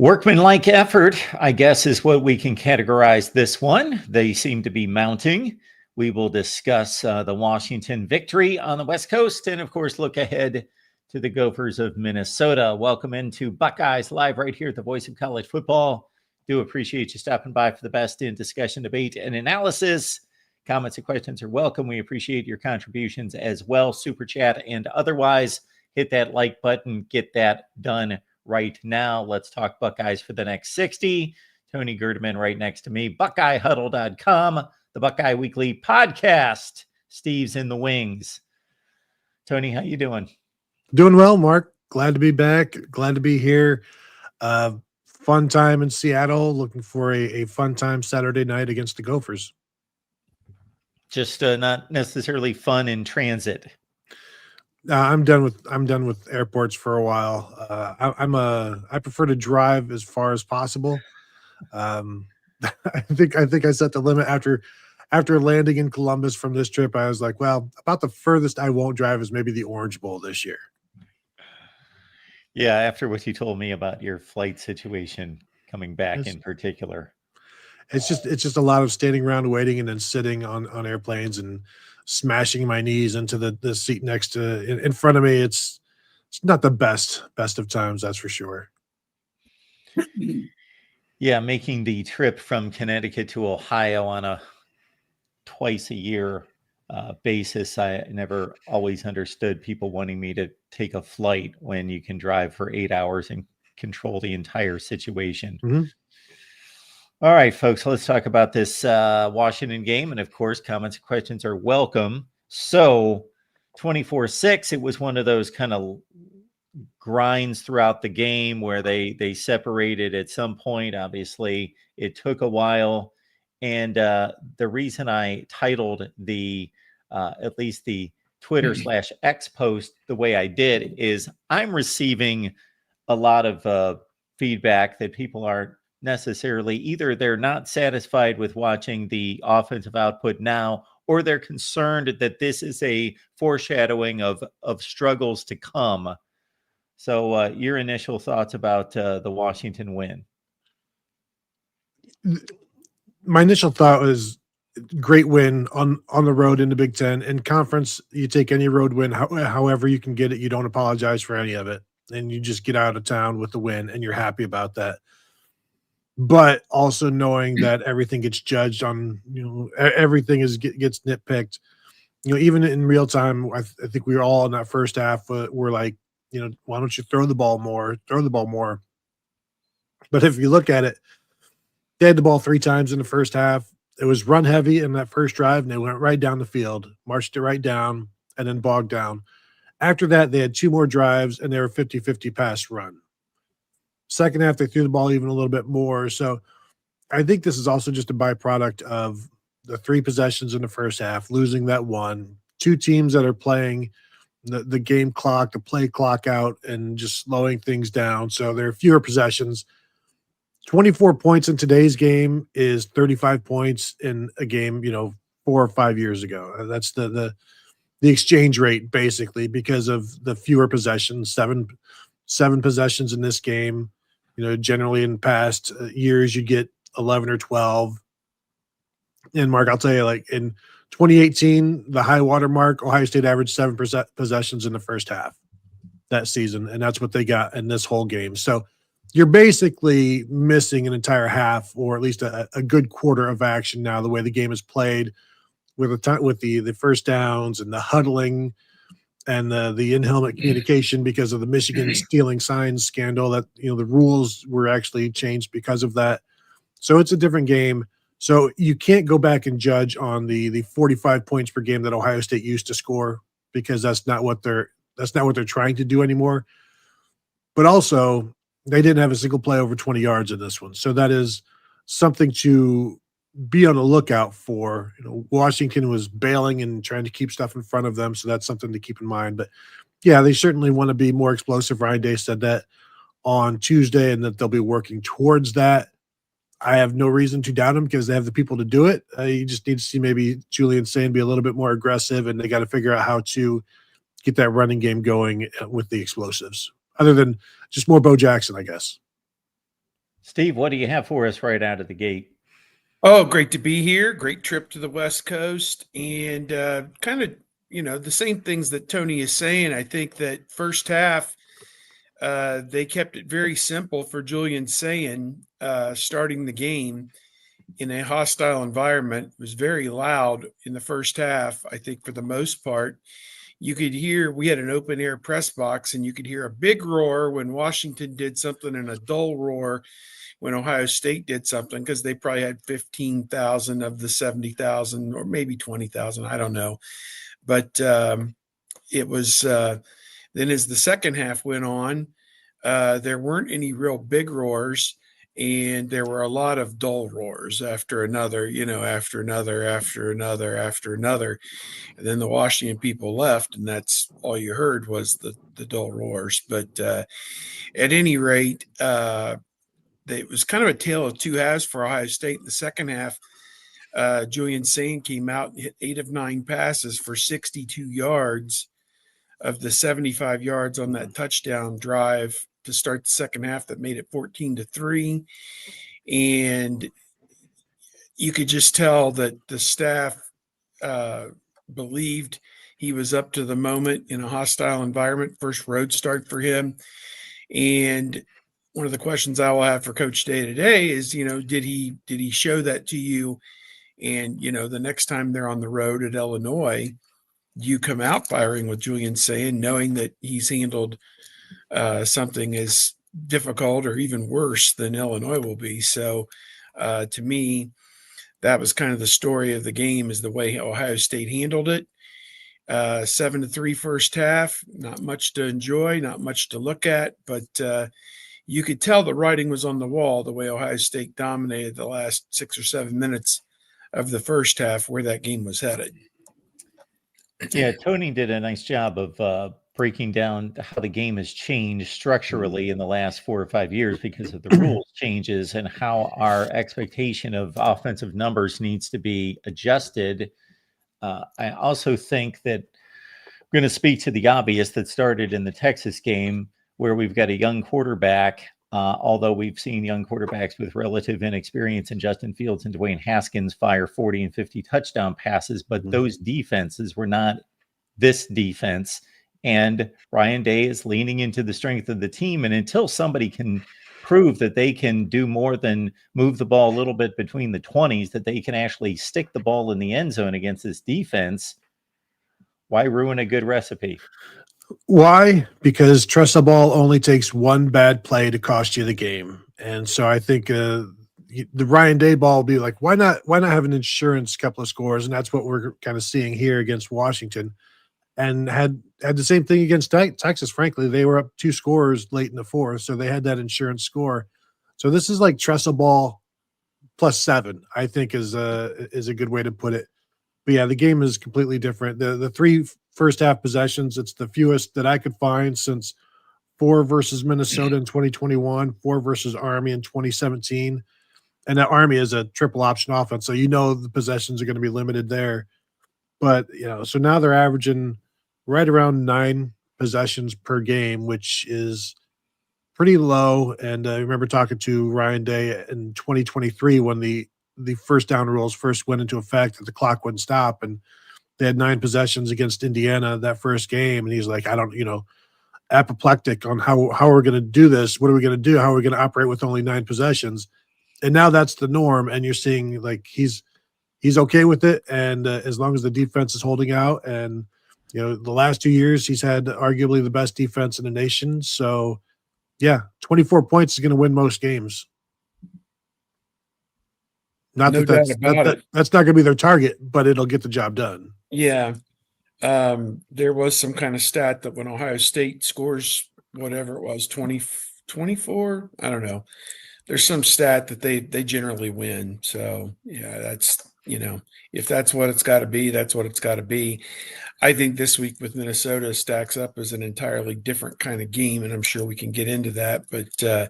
Workmanlike effort, I guess, is what we can categorize this one. They seem to be mounting. We will discuss the Washington victory on the West Coast and, of course, look ahead to the Gophers of Minnesota. Welcome into Buckeyes Live right here at the Voice of College Football. Do appreciate you stopping by for the best in discussion, debate, and analysis. Comments and questions are welcome. We appreciate your contributions as well, super chat and otherwise. Hit that like button. Get that done right now. Let's talk Buckeyes for the next 60. Tony Gerdeman right next to me. BuckeyeHuddle.com, the Buckeye Weekly Podcast. Steve's in the wings. Tony, how you doing? Doing well, Mark. Glad to be back. Glad to be here. Fun time in Seattle. Looking for a fun time Saturday night against the Gophers. Just not necessarily fun in transit. I'm done with airports for a while. I prefer to drive as far as possible. I think I set the limit after landing in Columbus from this trip. I was like, well, about the furthest I won't drive is maybe the Orange Bowl this year. Yeah, after what you told me about your flight situation coming back in particular. It's just a lot of standing around waiting and then sitting on airplanes and smashing my knees into the seat next to in front of me. It's not the best of times, that's for sure. Yeah, making the trip from Connecticut to Ohio on a twice a year basis, I never always understood people wanting me to take a flight when you can drive for 8 hours and control the entire situation. Mm-hmm. All right, folks, let's talk about this Washington game. And of course, comments and questions are welcome. So 24-6, it was one of those kind of grinds throughout the game where they separated at some point. Obviously, it took a while. And the reason I titled the at least the Twitter /X post the way I did is I'm receiving a lot of feedback that people aren't necessarily either they're not satisfied with watching the offensive output now, or they're concerned that this is a foreshadowing of struggles to come. So your initial thoughts about the Washington win? My initial thought was great win on the road in the Big Ten. In conference, you take any road win, however you can get it. You don't apologize for any of it, and you just get out of town with the win, and you're happy about that. But also knowing that everything gets judged on, everything gets nitpicked. Even in real time, I think we were all in that first half. We're like, why don't you throw the ball more? But if you look at it, they had the ball 3 times in the first half. It was run heavy in that first drive, and they went right down the field, marched it right down, and then bogged down. After that, they had 2 more drives, and they were 50-50 pass run. Second half, they threw the ball even a little bit more. So I think this is also just a byproduct of the 3 possessions in the first half, losing that one. 2 teams that are playing the game clock, the play clock out, and just slowing things down. So there are fewer possessions. 24 points in today's game is 35 points in a game, 4 or 5 years ago. That's the exchange rate, basically, because of the fewer possessions, seven possessions in this game. Generally in past years, you get 11 or 12. And Mark, I'll tell you, like in 2018, the high water mark, Ohio State averaged 7 possessions in the first half that season. And that's what they got in this whole game. So you're basically missing an entire half, or at least a good quarter of action now, the way the game is played with the first downs and the huddling and the in-helmet communication because of the Michigan stealing signs scandal that, the rules were actually changed because of that. So it's a different game. So you can't go back and judge on the 45 points per game that Ohio State used to score, because that's not what they're trying to do anymore. But also, they didn't have a single play over 20 yards in this one. So that is something to be on the lookout for. Washington was bailing and trying to keep stuff in front of them. So that's something to keep in mind. But yeah, they certainly want to be more explosive. Ryan Day said that on Tuesday, and that they'll be working towards that. I have no reason to doubt them because they have the people to do it. You just need to see maybe Julian Sane be a little bit more aggressive, and they got to figure out how to get that running game going with the explosives, other than just more Bo Jackson, I guess. Steve, what do you have for us right out of the gate? Oh, great to be here. Great trip to the West Coast. And kind of, the same things that Tony is saying. I think that first half, they kept it very simple for Julian Sayin starting the game in a hostile environment. It was very loud in the first half, I think, for the most part. You could hear, we had an open air press box, and you could hear a big roar when Washington did something and a dull roar when Ohio State did something, because they probably had 15,000 of the 70,000 or maybe 20,000. I don't know. But it was then as the second half went on, there weren't any real big roars. And there were a lot of dull roars after another, after another, after another, after another. And then the Washington people left, and that's all you heard was the dull roars. But at any rate, it was kind of a tale of two halves for Ohio State. In the second half, Julian Sayin came out and hit 8 of 9 passes for 62 yards of the 75 yards on that touchdown drive to start the second half that made it 14-3. And you could just tell that the staff believed he was up to the moment in a hostile environment. First road start for him. And one of the questions I will have for Coach Day today is, did he show that to you? And, the next time they're on the road at Illinois, you come out firing with Julian Sayin, knowing that he's handled something as difficult or even worse than Illinois will be. So to me, that was kind of the story of the game, is the way Ohio State handled it. 7-3 first half, not much to enjoy, not much to look at, but you could tell the writing was on the wall the way Ohio State dominated the last 6 or 7 minutes of the first half, where that game was headed. Yeah, Tony did a nice job of breaking down how the game has changed structurally in the last 4 or 5 years because of the rules changes, and how our expectation of offensive numbers needs to be adjusted. I also think that we're going to speak to the obvious that started in the Texas game, where we've got a young quarterback. Although we've seen young quarterbacks with relative inexperience in Justin Fields and Dwayne Haskins fire 40 and 50 touchdown passes, but those defenses were not this defense. And Ryan Day is leaning into the strength of the team. And until somebody can prove that they can do more than move the ball a little bit between the 20s, that they can actually stick the ball in the end zone against this defense, why ruin a good recipe? Why? Because trust the ball only takes one bad play to cost you the game. And so I think the Ryan Day ball will be like, why not have an insurance couple of scores? And that's what we're kind of seeing here against Washington. And had the same thing against Texas. Frankly, they were up 2 scores late in the fourth, so they had that insurance score. So this is like Tressa ball +7, I think is a good way to put it. But yeah, the game is completely different. The 3 first half possessions, it's the fewest that I could find since 4 versus Minnesota in 2021, 4 versus Army in 2017. And that Army is a triple option offense, so the possessions are going to be limited there. But so now they're averaging right around 9 possessions per game, which is pretty low. And I remember talking to Ryan Day in 2023 when the first down rules first went into effect, that the clock wouldn't stop, and they had 9 possessions against Indiana that first game. And he's like, I don't, apoplectic on how we're going to do this. What are we going to do? How are we going to operate with only 9 possessions? And now that's the norm. And you're seeing like he's okay with it. And as long as the defense is holding out, and the last 2 years he's had arguably the best defense in the nation. So yeah, 24 points is going to win most games. Not No doubt about it. That's not going to be their target, but it'll get the job done. Yeah. There was some kind of stat that when Ohio State scores whatever it was, 24, I don't know. There's some stat that they generally win. So yeah, that's, if that's what it's got to be, that's what it's got to be. I think this week with Minnesota stacks up as an entirely different kind of game, and I'm sure we can get into that. But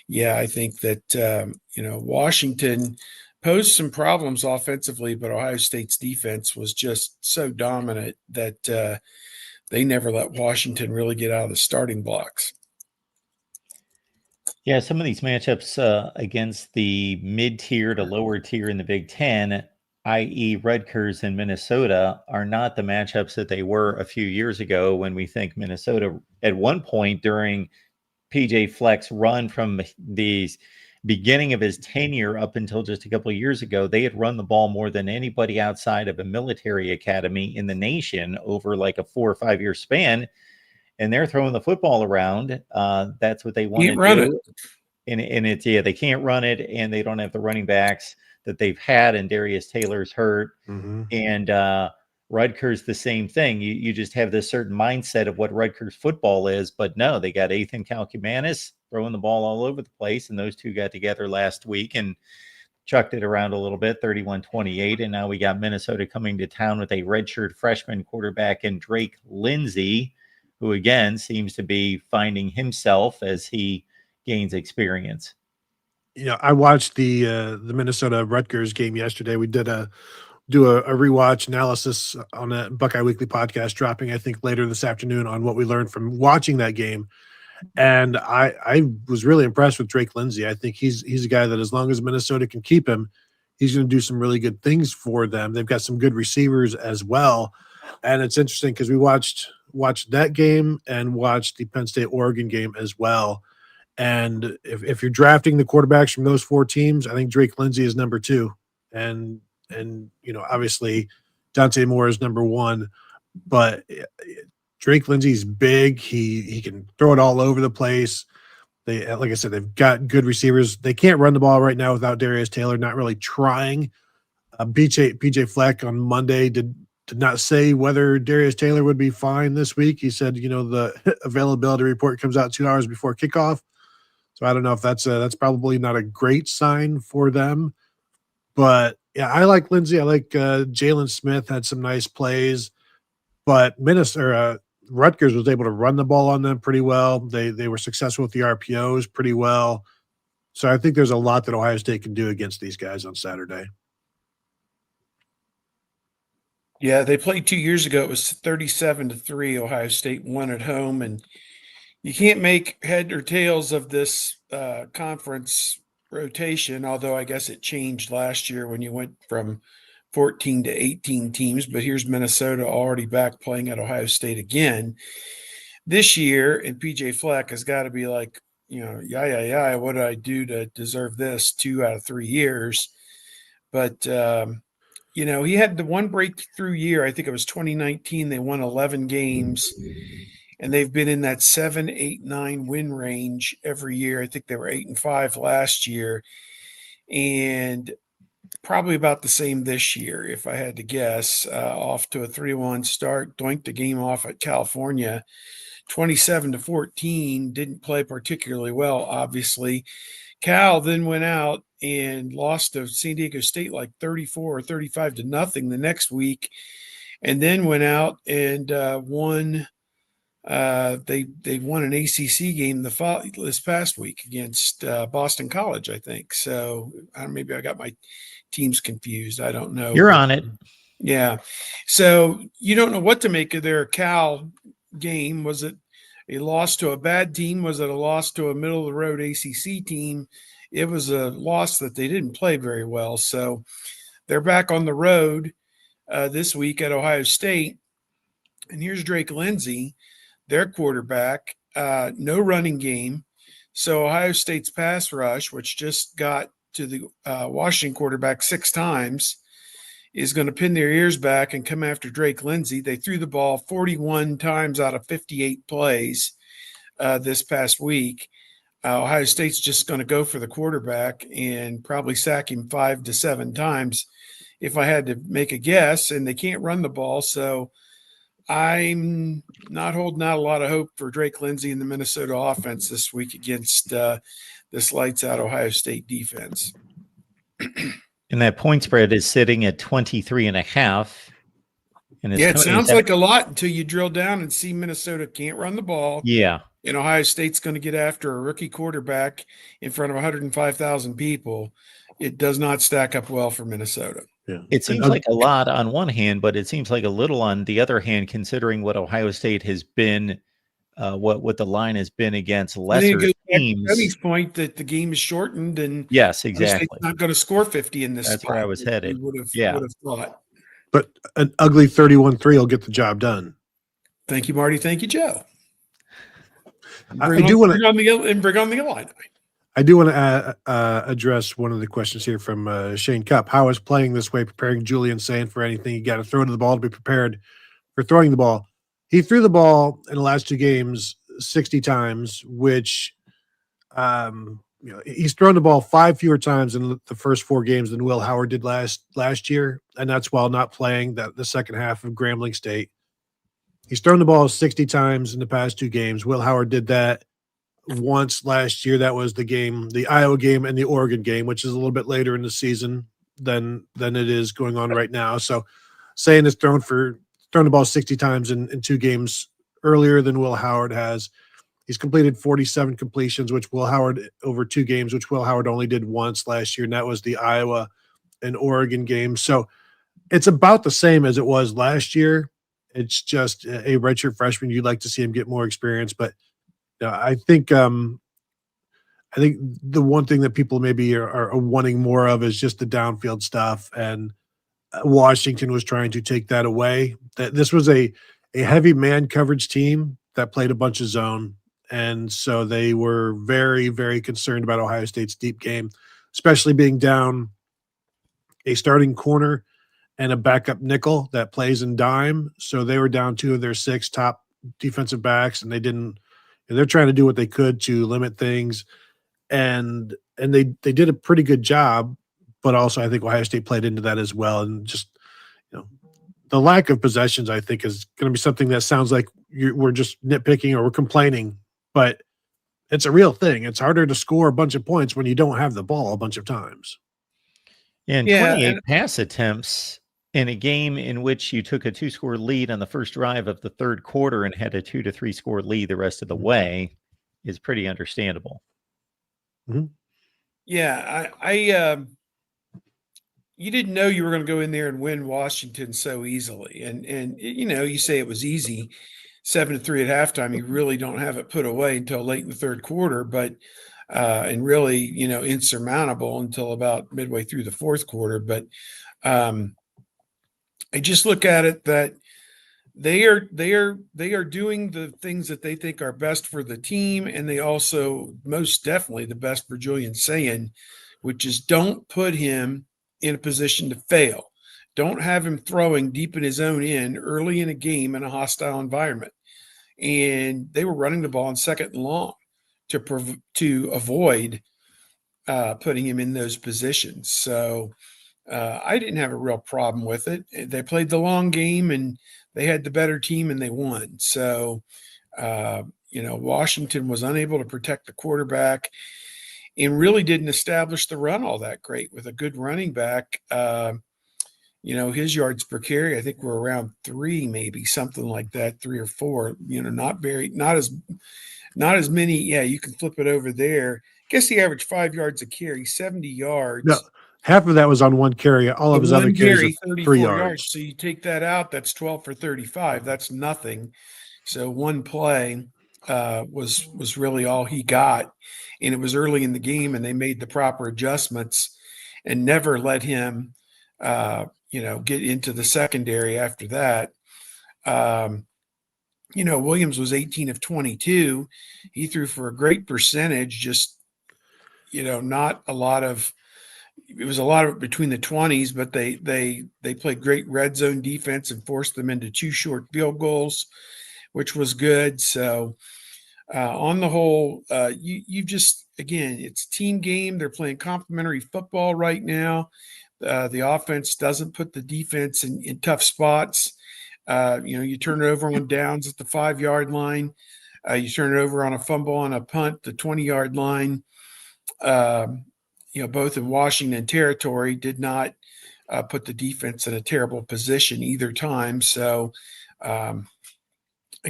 yeah, I think that Washington posed some problems offensively, but Ohio State's defense was just so dominant that they never let Washington really get out of the starting blocks. Yeah, some of these matchups against the mid-tier to lower tier in the Big Ten, i.e., Rutgers and Minnesota, are not the matchups that they were a few years ago when we think Minnesota at one point during PJ Fleck's run from the beginning of his tenure up until just a couple of years ago, they had run the ball more than anybody outside of a military academy in the nation over like a 4 or 5 year span. And they're throwing the football around. That's what they want Can't to run it. do. And it's, yeah, they can't run it, and they don't have the running backs that they've had, and Darius Taylor's hurt. And Rutgers, the same thing. You just have this certain mindset of what Rutgers football is, but no, they got Ethan Kalkumanis throwing the ball all over the place, and those two got together last week and chucked it around a little bit, 31-28, and now we got Minnesota coming to town with a redshirt freshman quarterback in Drake Lindsay, who again seems to be finding himself as he gains experience. I watched the Minnesota Rutgers game yesterday. We did do a rewatch analysis on that Buckeye Weekly podcast, dropping I think later this afternoon on what we learned from watching that game. And I was really impressed with Drake Lindsay. I think he's a guy that as long as Minnesota can keep him, he's going to do some really good things for them. They've got some good receivers as well. And it's interesting because we watched that game and watched the Penn State Oregon game as well. And if you're drafting the quarterbacks from those four teams, I think Drake Lindsay is number 2. And obviously Dante Moore is number 1, but Drake Lindsay's big. He can throw it all over the place. They, like I said, they've got good receivers. They can't run the ball right now without Darius Taylor not really trying. PJ Fleck on Monday did not say whether Darius Taylor would be fine this week. He said, the availability report comes out 2 hours before kickoff. So I don't know if that's probably not a great sign for them. But yeah, I like Lindsay. I like Jalen Smith had some nice plays, but Rutgers was able to run the ball on them pretty well. They were successful with the RPOs pretty well. So I think there's a lot that Ohio State can do against these guys on Saturday. Yeah, they played 2 years ago. It was 37-3. Ohio State won at home, and you can't make head or tails of this conference rotation, although I guess it changed last year when you went from 14 to 18 teams. But here's Minnesota already back playing at Ohio State again this year, and PJ Fleck has got to be like, yeah, what did I do to deserve this 2 out of 3 years? But he had the one breakthrough year. I think it was 2019. They won 11 games. And they've been in that 7, 8, 9 win range every year. I think they were 8-5 last year, and probably about the same this year, if I had to guess. Off to a 3-1 start, doinked the game off at California, 27-14. Didn't play particularly well, obviously. Cal then went out and lost to San Diego State like 34 or 35-0 the next week, and then went out and won. They won an ACC game this past week against Boston College, I think. So maybe I got my teams confused. I don't know. You're on it. Yeah. So you don't know what to make of their Cal game. Was it a loss to a bad team? Was it a loss to a middle of the road ACC team? It was a loss that they didn't play very well. So they're back on the road this week at Ohio State. And here's Drake Lindsay, their quarterback, no running game. So Ohio State's pass rush, which just got to the Washington quarterback 6 times, is going to pin their ears back and come after Drake Lindsay. They threw the ball 41 times out of 58 plays this past week. Ohio State's just going to go for the quarterback and probably sack him 5 to 7 times if I had to make a guess, and they can't run the ball. So I'm not holding out a lot of hope for Drake Lindsay and the Minnesota offense this week against this lights-out Ohio State defense. And that point spread is sitting at 23.5. And it sounds like a lot until you drill down and see Minnesota can't run the ball. Yeah. And Ohio State's going to get after a rookie quarterback in front of 105,000 people. It does not stack up well for Minnesota. Yeah. It seems like a lot on one hand, but it seems like a little on the other hand, considering what Ohio State has been what the line has been against I think it lesser goes back to teams. Tony's point that the game is shortened and Yes, Ohio State's exactly. not going to score 50 in this That's spot. where I was headed. We Yeah. would have thought. But an ugly 31-3 will get the job done. Thank you, Marty. Thank you, Joe. I do want to bring on the Illini. I do want to address one of the questions here from Shane Cup. How is playing this way preparing Julian saying for anything? You got to throw to the ball to be prepared for throwing the ball. He threw the ball in the last 2 games 60 times, which he's thrown the ball 5 fewer times in the first 4 games than Will Howard did last year, and that's while not playing the second half of Grambling State. He's thrown the ball 60 times in the past 2 games. Will Howard did that once last year. That was the Iowa game and the Oregon game, which is a little bit later in the season than it is going on right now. So saying it's thrown the ball 60 times in 2 games earlier than Will Howard has. He's completed 47 completions, which Will Howard over 2 games, which Will Howard only did once last year, and that was the Iowa and Oregon game. So it's about the same as it was last year. It's just a redshirt freshman. You'd like to see him get more experience, but I think the one thing that people maybe are wanting more of is just the downfield stuff, and Washington was trying to take that away. This was a heavy man coverage team that played a bunch of zone, and so they were very, very concerned about Ohio State's deep game, especially being down a starting corner and a backup nickel that plays in dime. So they were down 2 of their 6 top defensive backs, and they're trying to do what they could to limit things, and they did a pretty good job. But also, I think Ohio State played into that as well, and just the lack of possessions, I think, is going to be something that sounds like we're just nitpicking or we're complaining, but it's a real thing. It's harder to score a bunch of points when you don't have the ball a bunch of times. And 28 pass attempts in a game in which you took a 2-score lead on the first drive of the third quarter and had a 2 to 3 score lead the rest of the way is pretty understandable. Mm-hmm. Yeah, I you didn't know you were going to go in there and win Washington so easily, and you say it was easy, 7-3 at halftime. You really don't have it put away until late in the third quarter, but and really insurmountable until about midway through the fourth quarter. But I just look at it that they are doing the things that they think are best for the team, and they also most definitely the best for Julian saying, which is don't put him in a position to fail. Don't have him throwing deep in his own end early in a game in a hostile environment. And they were running the ball on 2nd and long to avoid putting him in those positions. So I didn't have a real problem with it. They played the long game, and they had the better team, and they won. So, Washington was unable to protect the quarterback and really didn't establish the run all that great with a good running back. His yards per carry, I think, were around 3, maybe something like that, 3 or 4. Not as many. Yeah, you can flip it over there. I guess he averaged 5 yards a carry, 70 yards. No, half of that was on one carry. All of his other carries, 34 3 yards. So you take that out, that's 12 for 35. That's nothing. So one play was really all he got, and it was early in the game, and they made the proper adjustments and never let him, get into the secondary after that. Williams was 18 of 22. He threw for a great percentage, just, not a lot of – it was a lot of it between the 20s, but they played great red zone defense and forced them into 2 short field goals, which was good. So on the whole, you just – again, it's a team game. They're playing complementary football right now. The offense doesn't put the defense in tough spots. You turn it over on downs at the 5-yard line. You turn it over on a fumble on a punt, the 20-yard line. Both in Washington territory did not put the defense in a terrible position either time. So I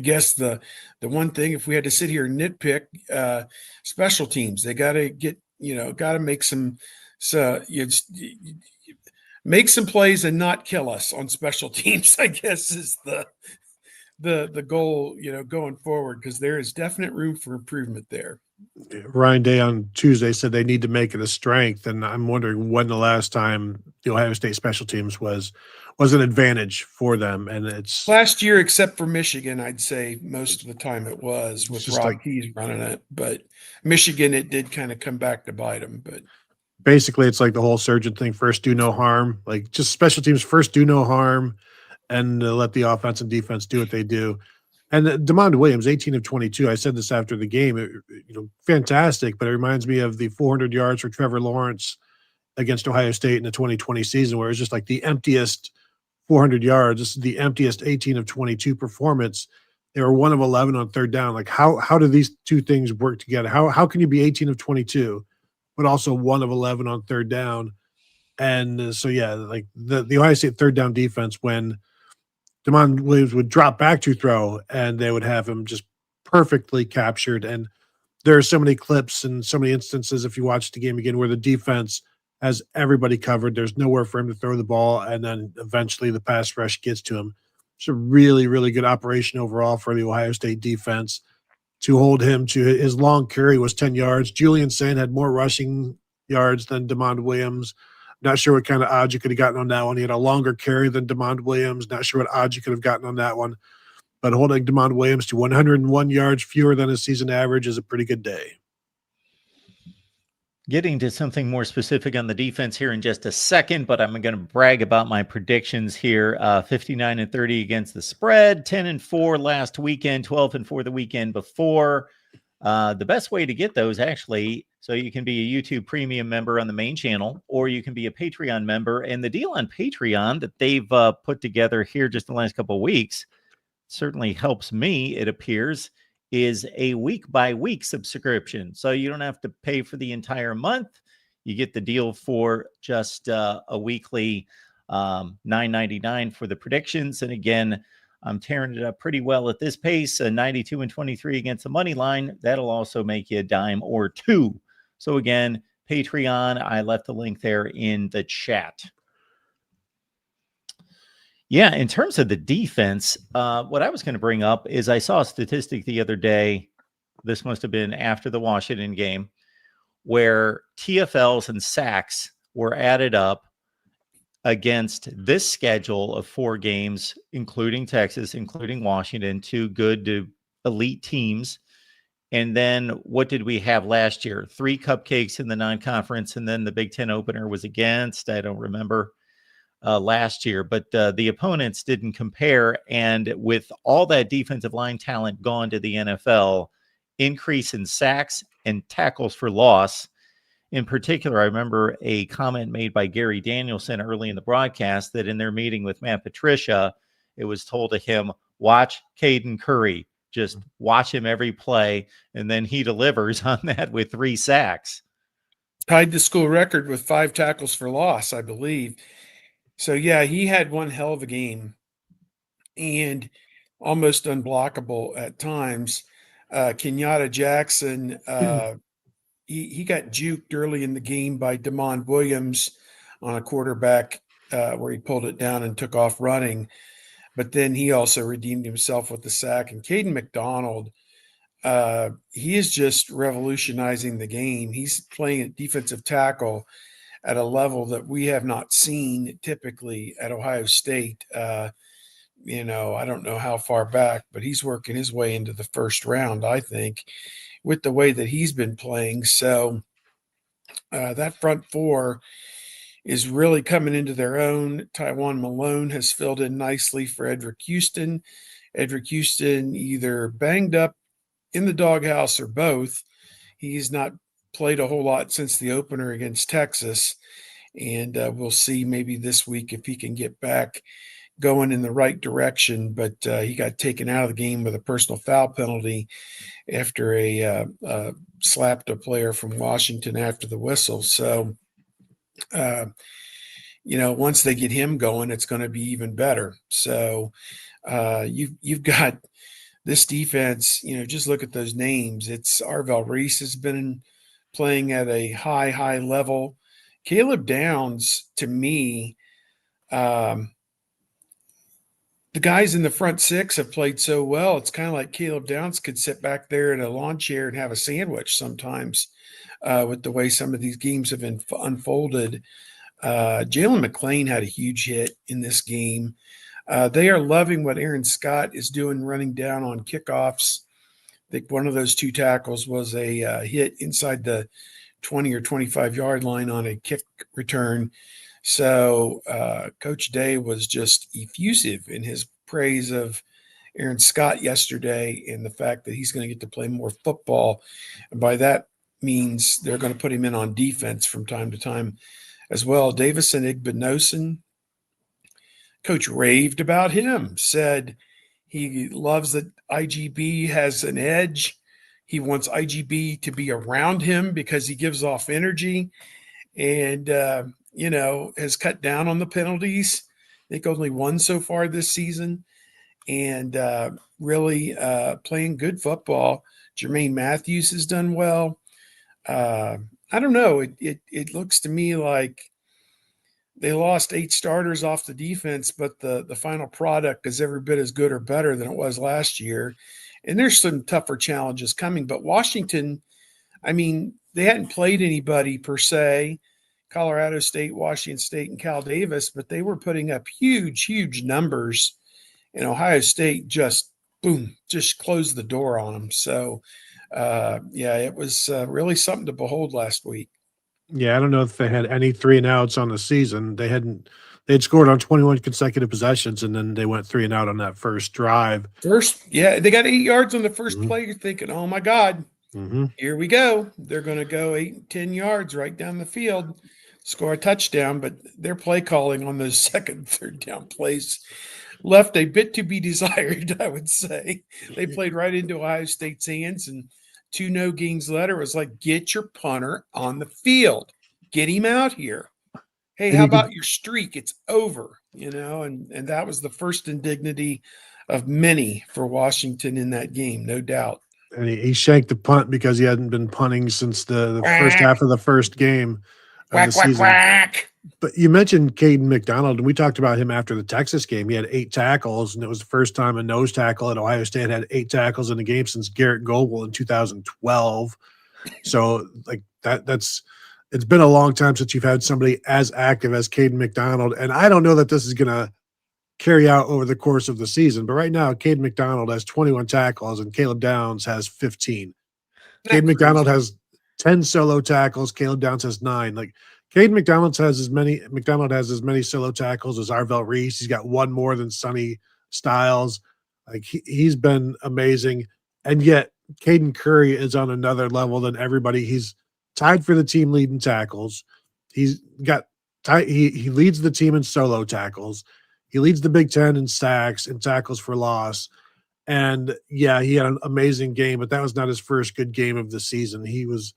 guess the one thing, if we had to sit here and nitpick, special teams, they got to make some make some plays and not kill us on special teams, I guess, is the goal, going forward, because there is definite room for improvement there. Ryan Day on Tuesday said they need to make it a strength, and I'm wondering when the last time the Ohio State special teams was an advantage for them, and it's Last year, except for Michigan, I'd say most of the time it was with just Rob like Keyes running it. But Michigan, it did kind of come back to bite them. But basically it's like the whole surgeon thing: first do no harm, like just special teams first do no harm, and let the offense and defense do what they do. And DeMond Williams, 18 of 22. I said this after the game. Fantastic, but it reminds me of the 400 yards for Trevor Lawrence against Ohio State in the 2020 season, where it was just like the emptiest 400 yards. This is the emptiest 18 of 22 performance. They were 1 of 11 on third down. Like how do these two things work together? How can you be 18 of 22, but also 1 of 11 on third down? And so yeah, like the Ohio State third down defense, when DeMond Williams would drop back to throw, and they would have him just perfectly captured. And there are so many clips and so many instances, if you watch the game again, where the defense has everybody covered. There's nowhere for him to throw the ball, and then eventually the pass rush gets to him. It's a really, really good operation overall for the Ohio State defense to hold him to his long carry was 10 yards. Julian Sain had more rushing yards than DeMond Williams. Not sure what kind of odds you could have gotten on that one. He had a longer carry than DeMond Williams. Not sure what odds you could have gotten on that one. But holding DeMond Williams to 101 yards fewer than his season average is a pretty good day. Getting to something more specific on the defense here in just a second, but I'm going to brag about my predictions here. 59-30 against the spread, 10-4 last weekend, 12-4 the weekend before. The best way to get those, actually, so you can be a YouTube premium member on the main channel, or you can be a Patreon member. And the deal on Patreon that they've put together here just the last couple of weeks certainly helps me, it appears, is a week-by-week subscription. So you don't have to pay for the entire month. You get the deal for just a weekly $9.99 for the predictions. And again, I'm tearing it up pretty well at this pace, 92-23 against the money line. That'll also make you a dime or two. So again, Patreon, I left the link there in the chat. Yeah, in terms of the defense, what I was going to bring up is I saw a statistic the other day. This must have been after the Washington game, where TFLs and sacks were added up against this schedule of 4 games, including Texas, including Washington, 2 good to elite teams. And then what did we have last year? 3 cupcakes in the non-conference, and then the Big Ten opener was against, I don't remember, last year. But the opponents didn't compare. And with all that defensive line talent gone to the NFL, increase in sacks and tackles for loss. In particular, I remember a comment made by Gary Danielson early in the broadcast that in their meeting with Matt Patricia, it was told to him, watch Caden Curry, just watch him every play. And then he delivers on that with 3 sacks. Tied the school record with 5 tackles for loss, I believe. So, yeah, he had one hell of a game and almost unblockable at times. Kenyatta Jackson, he got juked early in the game by DeMond Williams on a quarterback where he pulled it down and took off running. But then he also redeemed himself with the sack. And Caden McDonald, he is just revolutionizing the game. He's playing at defensive tackle at a level that we have not seen typically at Ohio State. I don't know how far back, but he's working his way into the first round, I think, with the way that he's been playing. So that front 4 is really coming into their own. Tywan Malone has filled in nicely for Edric Houston. Edric Houston either banged up in the doghouse or both. He's not played a whole lot since the opener against Texas. And we'll see maybe this week if he can get back going in the right direction. But he got taken out of the game with a personal foul penalty after a slapped a player from Washington after the whistle. So, once they get him going, it's going to be even better. So you've got this defense, just look at those names. It's Arvell Reese has been playing at a high level. Caleb Downs, to me, the guys in the front six have played so well. It's kind of like Caleb Downs could sit back there in a lawn chair and have a sandwich sometimes with the way some of these games have been unfolded. Jalen McClain had a huge hit in this game. They are loving what Aaron Scott is doing, running down on kickoffs. I think one of those two tackles was a hit inside the 20 or 25-yard line on a kick return. So Coach Day was just effusive in his praise of Aaron Scott yesterday and the fact that he's going to get to play more football. And by that means they're going to put him in on defense from time to time as well. Davison Igbinosun, Coach raved about him, said he loves that IGB has an edge. He wants IGB to be around him because he gives off energy and, has cut down on the penalties. I think only one so far this season and really playing good football. Jermaine Matthews has done well. I don't know. It looks to me like they lost 8 starters off the defense, but the final product is every bit as good or better than it was last year. And there's some tougher challenges coming. But Washington, I mean, they hadn't played anybody per se, Colorado State, Washington State, and Cal Davis, but they were putting up huge, huge numbers. And Ohio State just, boom, just closed the door on them. So, it was really something to behold last week. Yeah, I don't know if they had any 3-and-outs on the season. They'd scored on 21 consecutive possessions, and then they went 3-and-out on that first drive. They got 8 yards on the first Mhm. play. You're thinking, oh my God, Mhm. here we go. They're going to go 8, 10 yards right down the field, score a touchdown. But their play calling on those second, third down plays left a bit to be desired, I would say. They played right into Ohio State's hands, and 2 no gains later was like, get your punter on the field. Get him out here. Hey, And how he could- about your streak? It's over, and that was the first indignity of many for Washington in that game, no doubt. and he shanked the punt because he hadn't been punting since the first Quack, half of the first game of the quack, quack, season. quack. But you mentioned Caden McDonald, and we talked about him after the Texas game. He had 8 tackles, and it was the first time a nose tackle at Ohio State had 8 tackles in a game since Garrett Goebel in 2012. So, like that's it's been a long time since you've had somebody as active as Caden McDonald, and I don't know that this is going to carry out over the course of the season. But right now, Caden McDonald has 21 tackles, and Caleb Downs has 15. Caden McDonald has 10 solo tackles. Caleb Downs has 9. Like Caden McDonald has as many solo tackles as Arvell Reese. He's got 1 more than Sonny Styles. Like he's been amazing. And yet Caden Curry is on another level than everybody. He's tied for the team lead in tackles. He leads the team in solo tackles. He leads the Big Ten in sacks and tackles for loss. And yeah, he had an amazing game, but that was not his first good game of the season. He was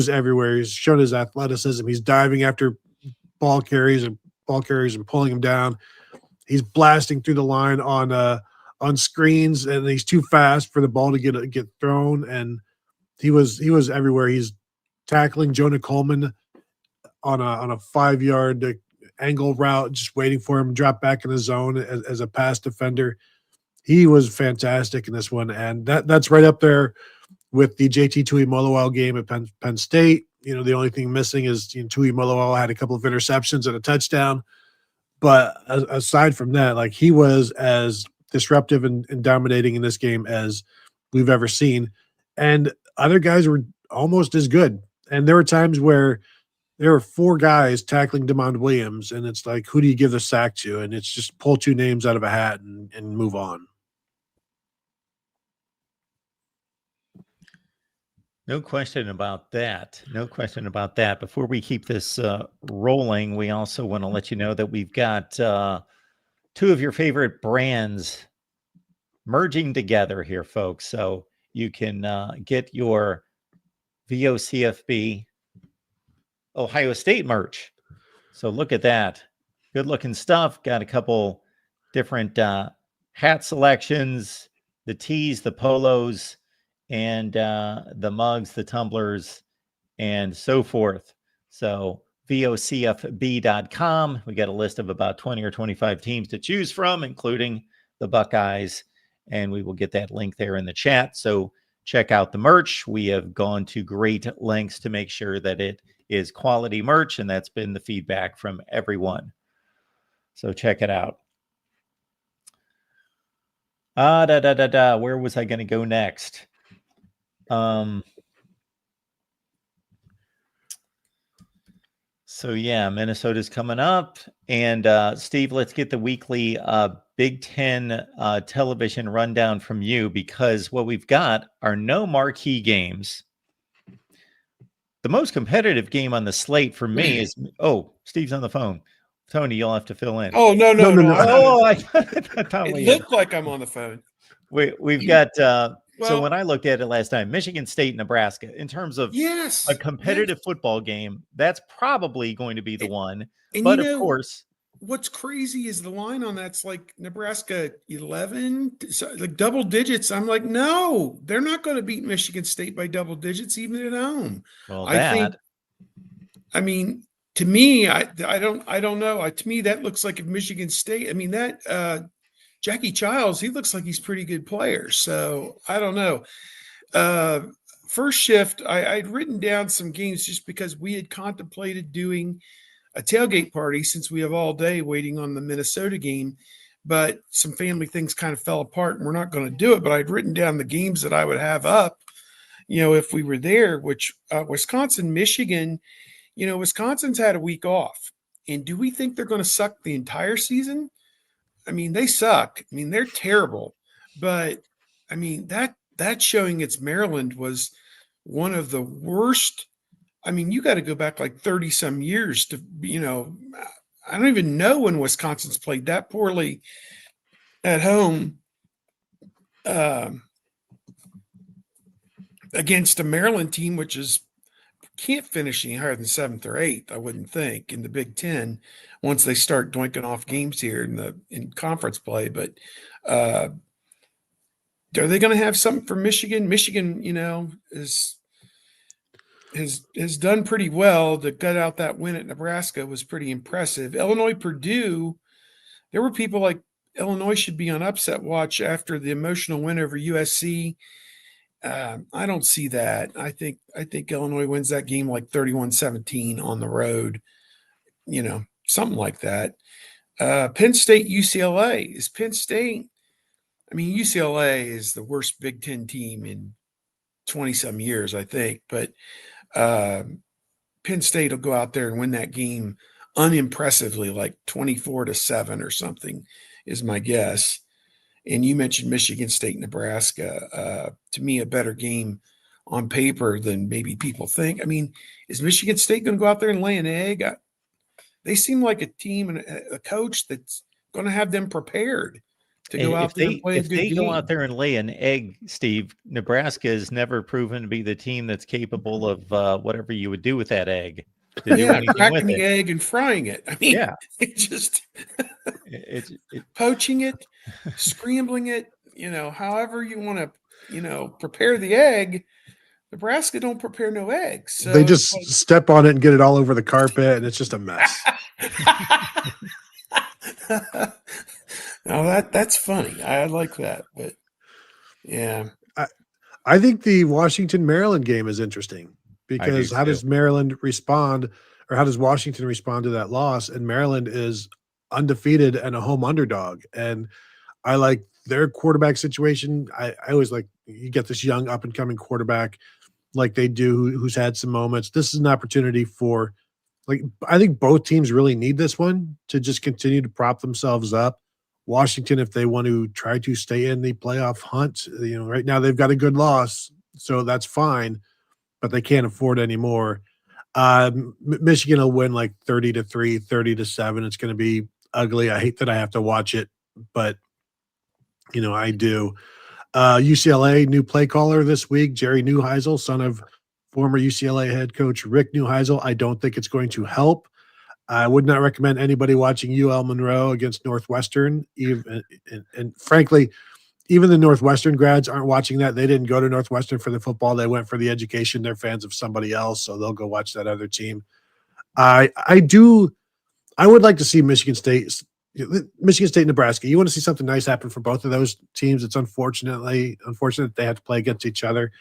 everywhere. He's shown his athleticism. He's diving after ball carries and pulling him down. He's blasting through the line on screens, and he's too fast for the ball to get thrown. And he was everywhere. He's tackling Jonah Coleman on a 5-yard angle route, just waiting for him to drop back in the zone as a pass defender. He was fantastic in this one, and that's right up there with the JT Tuimoloau game at Penn State. The only thing missing is Tuimoloau had a couple of interceptions and a touchdown, but aside from that, like he was as disruptive and dominating in this game as we've ever seen, and other guys were almost as good. And there were times where there were 4 guys tackling DeMond Williams, and it's like, who do you give the sack to? And it's just pull 2 names out of a hat and move on. No question about that. No question about that. Before we keep this rolling, we also want to let you know that we've got 2 of your favorite brands merging together here, folks. So you can get your VOCFB Ohio State merch. So look at that. Good looking stuff. Got a couple different hat selections, the tees, the polos, and the mugs, the tumblers, and so forth. So vocfb.com. We got a list of about 20 or 25 teams to choose from, including the Buckeyes, and we will get that link there in the chat. So check out the merch. We have gone to great lengths to make sure that it is quality merch, and that's been the feedback from everyone. So check it out. Where was I going to go next? So yeah, Minnesota's coming up, and Steve, let's get the weekly Big Ten television rundown from you, because what we've got are no marquee games. The most competitive game on the slate for me is Steve's on the phone. Tony, you'll have to fill in. Oh no. Oh, I thought it looked like I'm on the phone. We've got so when I looked at it last time, Michigan State, Nebraska, in terms of a competitive football game, that's probably going to be the one. But of course, what's crazy is the line on that's like Nebraska 11, like double digits. I'm like, no, they're not going to beat Michigan State by double digits, even at home. Well, to me, I don't know. To me, that looks like if Michigan State. I mean, that Jackie Childs, he looks like he's a pretty good player. So I don't know. First shift, I'd written down some games just because we had contemplated doing a tailgate party since we have all day waiting on the Minnesota game, but some family things kind of fell apart and we're not going to do it. But I'd written down the games that I would have up, if we were there, which Wisconsin, Michigan, Wisconsin's had a week off. And do we think they're going to suck the entire season? I mean, they suck. I mean, they're terrible. But I mean, that showing against Maryland was one of the worst. I mean, you got to go back like 30 some years to, I don't even know when Wisconsin's played that poorly at home against a Maryland team, which can't finish any higher than 7th or 8th, I wouldn't think, in the Big Ten once they start doinking off games here in conference play. But are they going to have something for Michigan? Michigan, has done pretty well. To gut out that win at Nebraska was pretty impressive. Illinois, Purdue, there were people like Illinois should be on upset watch after the emotional win over USC. I don't see that. I think Illinois wins that game like 31-17 on the road, something like that. Penn State, UCLA. Is Penn State, UCLA is the worst Big Ten team in 20-some years, I think. But Penn State will go out there and win that game unimpressively, like 24-7 or something, is my guess. And you mentioned Michigan State, Nebraska. To me, a better game on paper than maybe people think. I mean, is Michigan State going to go out there and lay an egg? They seem like a team and a coach that's going to have them prepared to go out there and play a good game. If they go out there and lay an egg, Steve, Nebraska has never proven to be the team that's capable of whatever you would do with that egg. Cracking the egg and frying it. I mean, it's poaching it, scrambling it, however you want to, prepare the egg. Nebraska don't prepare no eggs. So they just step on it and get it all over the carpet, and it's just a mess. No, that's funny. I like that, but yeah. I think the Washington-Maryland game is interesting because how does Maryland respond, or how does Washington respond to that loss? And Maryland is undefeated and a home underdog. And I like their quarterback situation. I always like, you get this young up and coming quarterback like they do, who's had some moments. This is an opportunity for, I think both teams really need this one to just continue to prop themselves up. Washington, if they want to try to stay in the playoff hunt, right now they've got a good loss, so that's fine, but they can't afford any more. Michigan will win like 30-3, 30-7. It's going to be ugly. I hate that I have to watch it, but I do. UCLA new play caller this week, Jerry Neuheisel, son of former UCLA head coach Rick Neuheisel. I don't think it's going to help. I would not recommend anybody watching UL Monroe against Northwestern. And frankly, even the Northwestern grads aren't watching that. They didn't go to Northwestern for the football. They went for the education. They're fans of somebody else, so they'll go watch that other team. I would like to see Michigan State Michigan State, Nebraska. You want to see something nice happen for both of those teams. It's unfortunate they have to play against each other.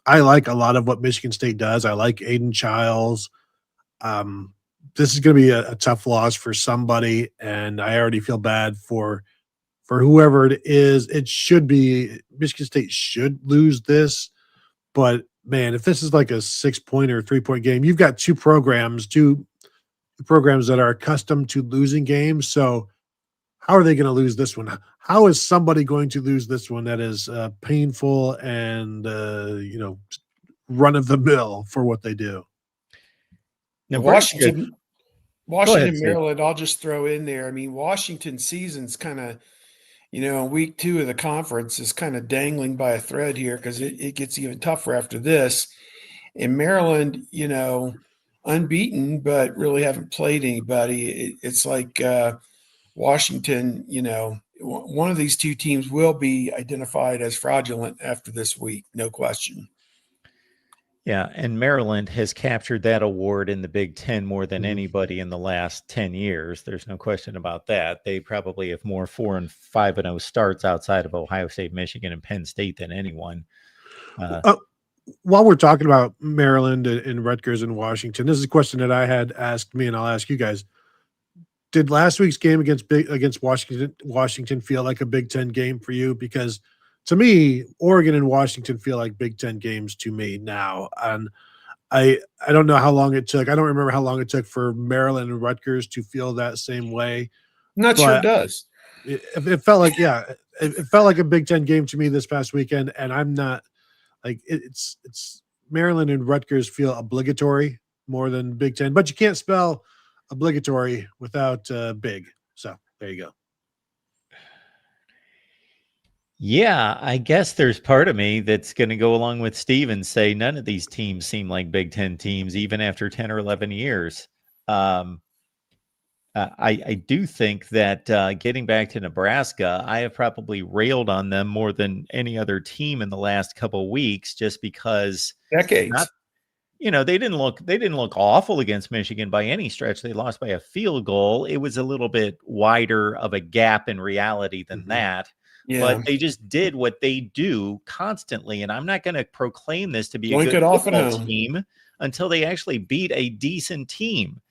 I like a lot of what Michigan State does. I like Aiden Childs. This is going to be a tough loss for somebody, and I already feel bad for whoever it is. It should be Michigan State should lose this, but man, if this is like a 6-point or 3-point game, you've got two programs that are accustomed to losing games. So how are they going to lose this one? How is somebody going to lose this one that is painful and run of the mill for what they do? Now, Nebraska- Washington, Steve. Maryland, I'll just throw in there. I mean, Washington season's kind of, week 2 of the conference is kind of dangling by a thread here because it gets even tougher after this. In Maryland, unbeaten, but really haven't played anybody. It's like Washington, one of these two teams will be identified as fraudulent after this week, no question. Yeah, and Maryland has captured that award in the Big Ten more than anybody in the last 10 years. There's no question about that. They probably have more 4 and 5-0 starts outside of Ohio State, Michigan, and Penn State than anyone. While we're talking about Maryland and Rutgers and Washington, this is a question that I had asked me, and I'll ask you guys. Did last week's game against Washington feel like a Big Ten game for you? Because to me, Oregon and Washington feel like Big Ten games to me now. And I don't know how long it took. I don't remember how long it took for Maryland and Rutgers to feel that same way. I'm not sure it does. It felt like, it felt like a Big Ten game to me this past weekend. And I'm not like, it's Maryland and Rutgers feel obligatory more than Big Ten, but you can't spell obligatory without big. So there you go. Yeah, I guess there's part of me that's going to go along with Steve and say none of these teams seem like Big Ten teams, even after 10 or 11 years. I do think that getting back to Nebraska, I have probably railed on them more than any other team in the last couple of weeks, just because decades. They didn't look awful against Michigan by any stretch. They lost by a field goal. It was a little bit wider of a gap in reality than that. Yeah. But they just did what they do constantly. And I'm not going to proclaim this to be a good football team until they actually beat a decent team.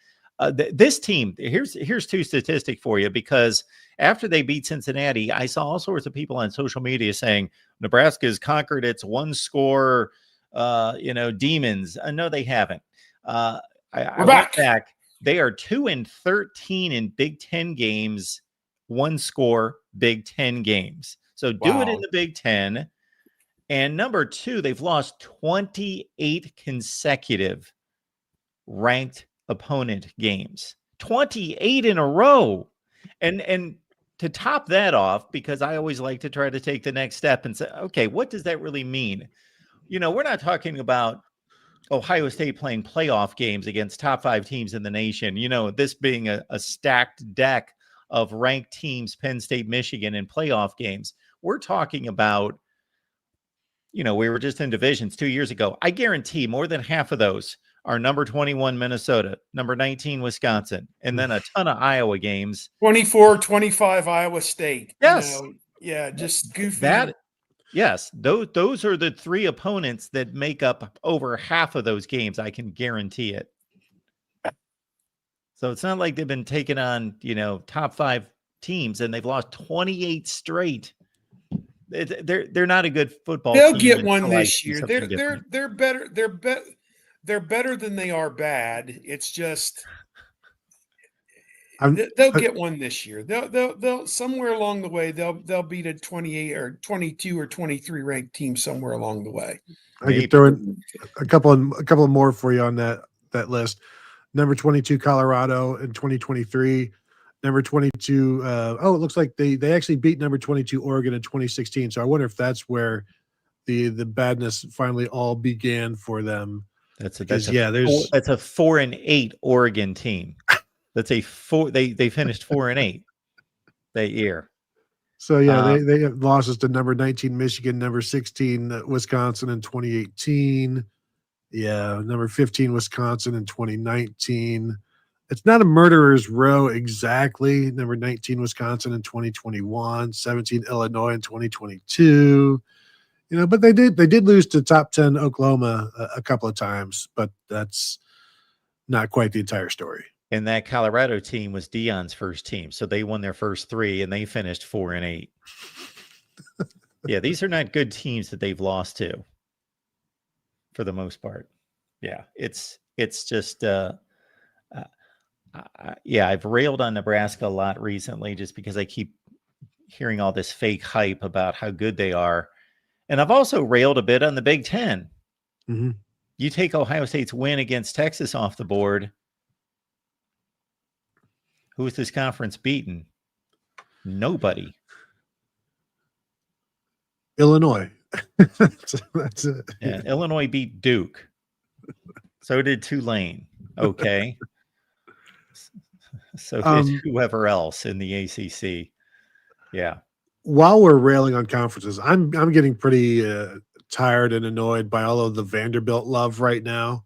This team, here's two statistics for you, because after they beat Cincinnati, I saw all sorts of people on social media saying Nebraska has conquered its one-score demons. No, they haven't. I went back. They are 2-13 in Big Ten games, one-score Big Ten games. So do it in the Big Ten. And number 2, they've lost 28 consecutive ranked opponent games. 28 in a row. And to top that off, because I always like to try to take the next step and say, okay, what does that really mean? We're not talking about Ohio State playing playoff games against top 5 teams in the nation. This being a stacked deck of ranked teams, Penn State, Michigan, in playoff games. We're talking about, we were just in divisions 2 years ago. I guarantee more than half of those are number 21 Minnesota, number 19 Wisconsin, and then a ton of Iowa games. 24-25 Iowa State. Yes. Just goofy. Yes, those are the 3 opponents that make up over half of those games. I can guarantee it. So it's not like they've been taking on, top 5 teams and they've lost 28 straight. They're not a good football team. They'll get one this year. They're better. They're better than they are bad. It's just they'll get one this year. They'll somewhere along the way they'll beat a 28 or 22 or 23 ranked team somewhere along the way. I could throw in a couple of more for you on that list. Number 22 Colorado in 2023. Number 22. It looks like they actually beat number 22 Oregon in 2016. So I wonder if that's where the badness finally all began for them. That's a 4-8 Oregon team. That's a 4. They finished 4-8 that year. So they have losses to number 19 Michigan, number 16 Wisconsin in 2018. Yeah, number 15 Wisconsin in 2019. it's not a murderer's row exactly. Number 19, Wisconsin in 2021, 17, Illinois in 2022. But they did lose to top 10 Oklahoma a couple of times, but that's not quite the entire story. And that Colorado team was Dion's first team, so they won their first 3 and they finished 4-8. Yeah, these are not good teams that they've lost to, for the most part. Yeah, it's just I've railed on Nebraska a lot recently just because I keep hearing all this fake hype about how good they are. And I've also railed a bit on the Big Ten. Mm-hmm. You take Ohio State's win against Texas off the board. Who is this conference beaten? Nobody. Illinois. That's it. Yeah, Illinois beat Duke. So did Tulane. Okay. So did whoever else in the ACC. Yeah. While we're railing on conferences, I'm getting pretty tired and annoyed by all of the Vanderbilt love right now.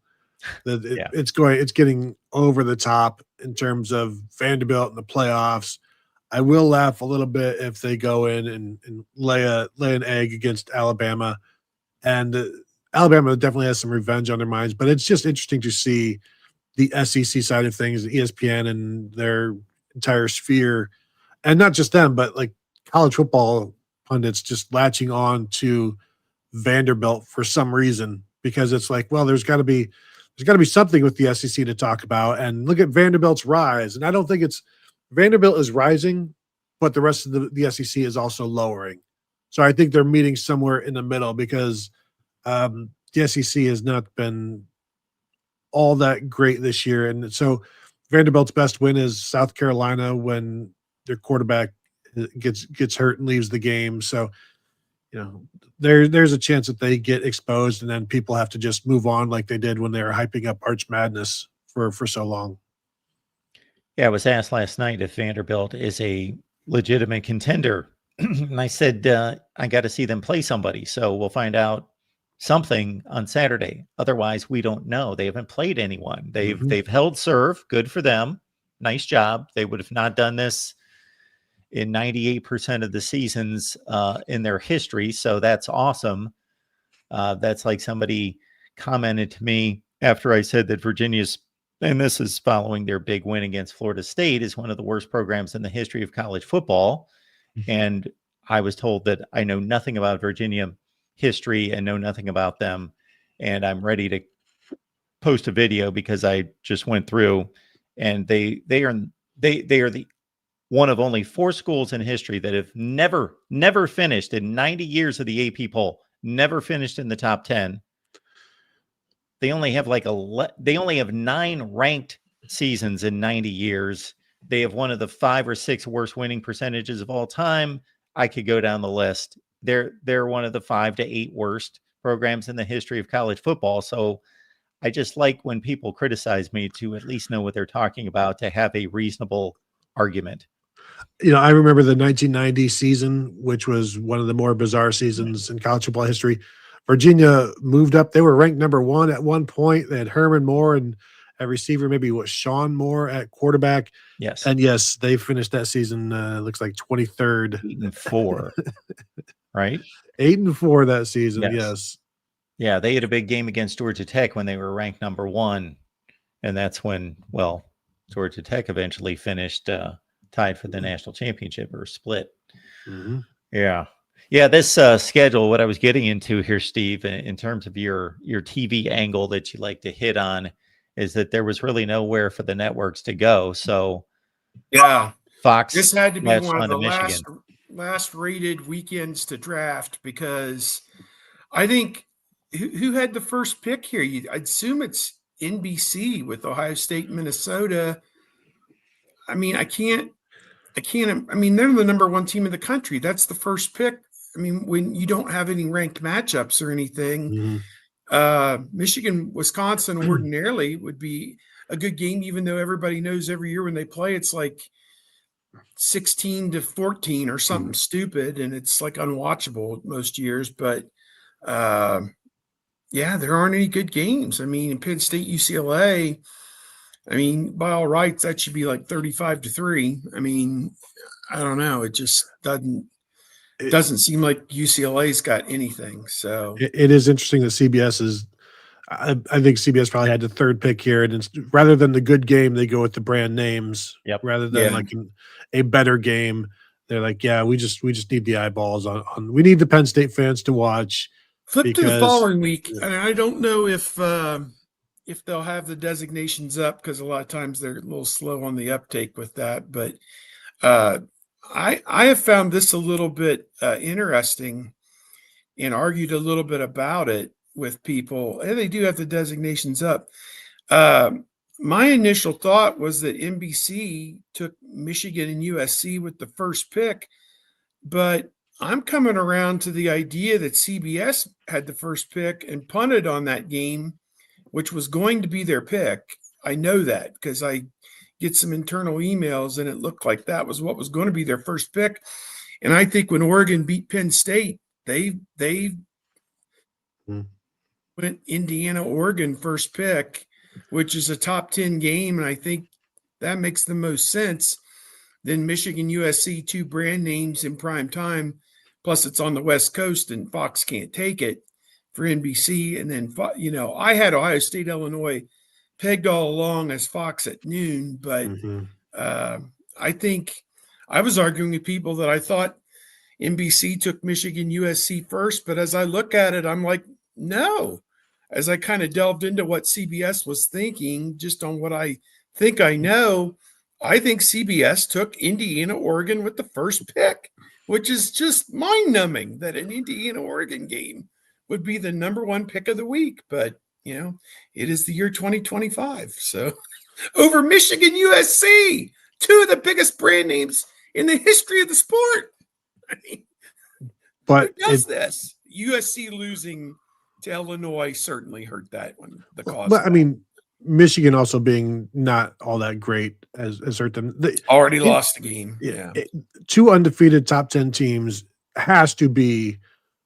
It's getting over the top in terms of Vanderbilt in the playoffs. I will laugh a little bit if they go in and lay an egg against Alabama, and Alabama definitely has some revenge on their minds. But it's just interesting to see the SEC side of things, ESPN and their entire sphere, and not just them, but like college football pundits just latching on to Vanderbilt for some reason, because it's like, well, there's got to be something with the SEC to talk about. And look at Vanderbilt's rise. And I don't think it's Vanderbilt is rising, but the rest of the SEC is also lowering. So I think they're meeting somewhere in the middle, because the SEC has not been all that great this year. And so Vanderbilt's best win is South Carolina when their quarterback gets hurt and leaves the game. So, there's a chance that they get exposed, and then people have to just move on like they did when they were hyping up Arch Madness for so long. Yeah, I was asked last night if Vanderbilt is a legitimate contender. And I said, I got to see them play somebody. So we'll find out something on Saturday. Otherwise, we don't know. They haven't played anyone. They've held serve. Good for them. Nice job. They would have not done this in 98% of the seasons in their history. So that's awesome. That's like somebody commented to me after I said that Virginia's, and this is following their big win against Florida State, is one of the worst programs in the history of college football. And I was told that I know nothing about Virginia history and know nothing about them. And I'm ready to post a video because I just went through, and they are the one of only 4 schools in history that have never finished in 90 years of the AP poll, never finished in the top 10. They only have they only have 9 ranked seasons in 90 years. They have one of the 5 or 6 worst winning percentages of all time. I could go down the list. They're one of the 5 to 8 worst programs in the history of college football. So I just like when people criticize me to at least know what they're talking about, to have a reasonable argument. I remember the 1990 season, which was one of the more bizarre seasons in college football history. Virginia moved up. They were ranked number 1 at one point. They had Herman Moore and a receiver, maybe was Sean Moore at quarterback. Yes. And yes, they finished that season, looks like 23rd. 8-4, right? 8-4 that season, yes. Yeah, they had a big game against Georgia Tech when they were ranked number 1. And that's when, Georgia Tech eventually finished tied for the national championship, or split. Mm-hmm. Yeah. This schedule, what I was getting into here, Steve, in terms of your TV angle that you like to hit on, is that there was really nowhere for the networks to go. So yeah, Fox, this had to be one of the Michigan. last rated weekends to draft, because I think who had the first pick here? I'd assume it's NBC with Ohio State, Minnesota. I mean, I mean, they're the number 1 team in the country. That's the first pick. I mean, when you don't have any ranked matchups or anything, Michigan, Wisconsin ordinarily would be a good game, even though everybody knows every year when they play, it's like 16-14 or something stupid. And it's like unwatchable most years, but there aren't any good games. I mean, Penn State, UCLA, I mean, by all rights, that should be like 35-3. I mean, I don't know. It just doesn't seem like UCLA's got anything. So It is interesting that CBS is. I think CBS probably had the third pick here, and rather than the good game, they go with the brand names. Yep. Rather than Yeah. like a better game, they're like, yeah, we just need the eyeballs on. We need the Penn State fans to watch. flip to the Because- following week, yeah. and I don't know if they'll have the designations up, because a lot of times they're a little slow on the uptake with that. But I have found this a little bit interesting, and argued a little bit about it with people, and they do have the designations up. My initial thought was that NBC took Michigan and USC with the first pick, but I'm coming around to the idea that CBS had the first pick and punted on that game, which was going to be their pick. I know that because I get some internal emails, and it looked like that was what was going to be their first pick. And I think when Oregon beat Penn State, they went Indiana, Oregon first pick, which is a top 10 game. And I think that makes the most sense. Then Michigan, USC, two brand names in prime time. Plus it's on the West Coast and Fox can't take it for NBC. And then, I had Ohio State, Illinois pegged all along as Fox at noon, but I think I was arguing with people that I thought NBC took Michigan, USC first. But as I look at it, I'm like, no. As I kind of delved into what CBS was thinking, just on what I think I know, I think CBS took Indiana, Oregon with the first pick, which is just mind-numbing that an Indiana-Oregon game would be the number one pick of the week. But, it is the year 2025. So over Michigan, USC, two of the biggest brand names in the history of the sport. I mean, but who does this? USC losing to Illinois certainly hurt that one. The cause. But I mean, Michigan also being not all that great as hurt them. Already lost the game. Yeah. Two undefeated top 10 teams has to be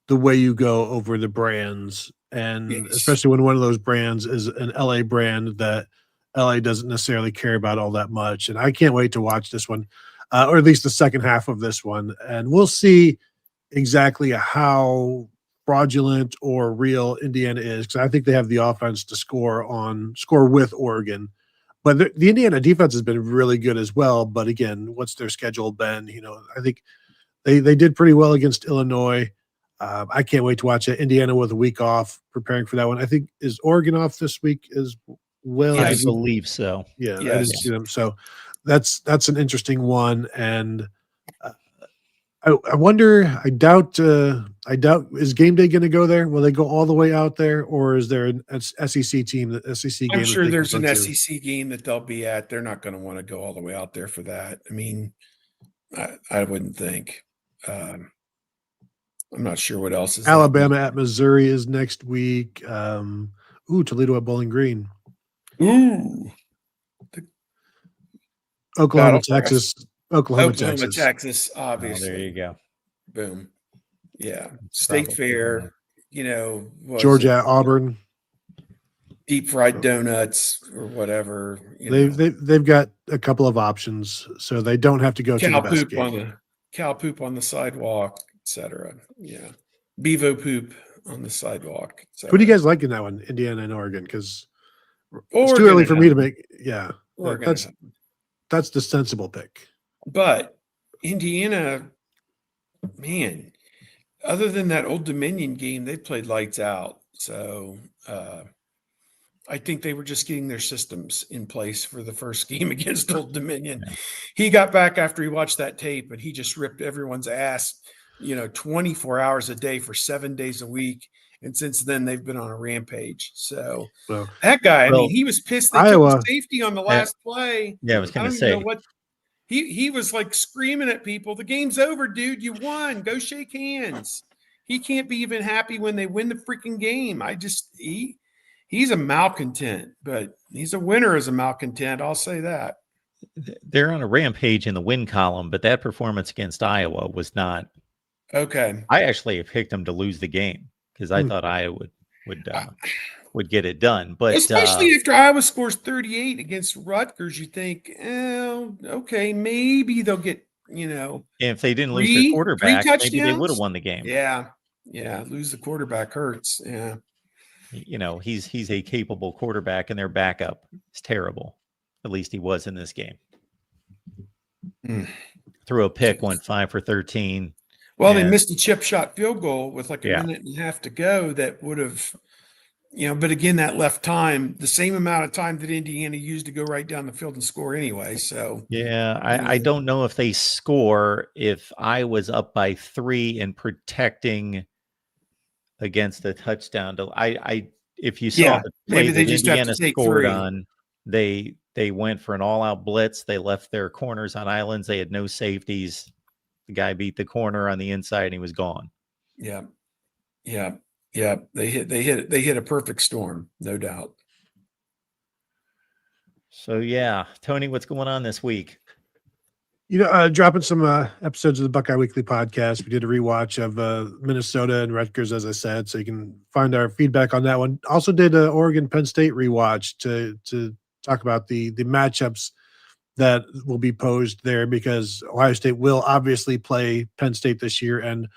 the way you go over the brands. And especially when one of those brands is an LA brand that LA doesn't necessarily care about all that much. And I can't wait to watch this one, or at least the second half of this one. And we'll see exactly how fraudulent or real Indiana is, because I think they have the offense to score with Oregon. But the Indiana defense has been really good as well. But again, what's their schedule been? I think they did pretty well against Illinois. I can't wait to watch it. Indiana with a week off, preparing for that one. I think, is Oregon off this week as well? I believe so. Yeah, yes. I didn't see them. So that's an interesting one. And I wonder. I doubt. Is game day going to go there? Will they go all the way out there, or is there an SEC team? The SEC game. I'm sure there's an SEC game that they'll be at. They're not going to want to go all the way out there for that. I mean, I wouldn't think. I'm not sure what else is. Alabama at Missouri is next week. Toledo at Bowling Green. Oklahoma, Texas. Oklahoma, Texas, obviously. Oh, there you go. Boom. Yeah. State Fair, Georgia at Auburn. Deep fried donuts or whatever. They've got a couple of options, so they don't have to go to the best game. Cow poop on the sidewalk, etc. Yeah. Bevo poop on the sidewalk. Who do you guys like in that one, Indiana and Oregon? Because it's too early for me to make. Yeah, that's the sensible pick. But Indiana, man, other than that Old Dominion game, they played lights out. So I think they were just getting their systems in place for the first game against Old Dominion. Yeah. He got back after he watched that tape, and he just ripped everyone's ass, 24 hours a day for 7 days a week. And since then, they've been on a rampage. So that guy, he was pissed they took safety on the last play. Yeah, I was going to say. He was like screaming at people, "The game's over, dude. You won. Go shake hands." He can't be even happy when they win the freaking game. He's a malcontent, but he's a winner as a malcontent. I'll say that. They're on a rampage in the win column, but that performance against Iowa was not. Okay. I actually picked them to lose the game because I thought Iowa would. would get it done. But especially after Iowa scores 38 against Rutgers, you think, oh, okay, maybe they'll get, if they didn't lose their three quarterback, maybe they would have touchdowns. won the game. Yeah. Lose the quarterback hurts. Yeah. He's a capable quarterback, and their backup is terrible. At least he was in this game. Threw a pick, went 5 for 13. Well, they missed a chip shot field goal with like a minute and a half to go. That would have, but again, that left time, the same amount of time that Indiana used to go right down the field and score anyway. So I don't know if they score if I was up by 3 and protecting against a touchdown. If you saw the play that Indiana scored on, they went for an all-out blitz. They left their corners on islands. They had no safeties. The guy beat the corner on the inside, and he was gone. Yeah. They hit a perfect storm, no doubt. So Tony, what's going on this week? Dropping some episodes of the Buckeye Weekly podcast. We did a rewatch of Minnesota and Rutgers, as I said, so you can find our feedback on that one. Also did an Oregon Penn State rewatch to talk about the matchups that will be posed there, because Ohio State will obviously play Penn State this year, and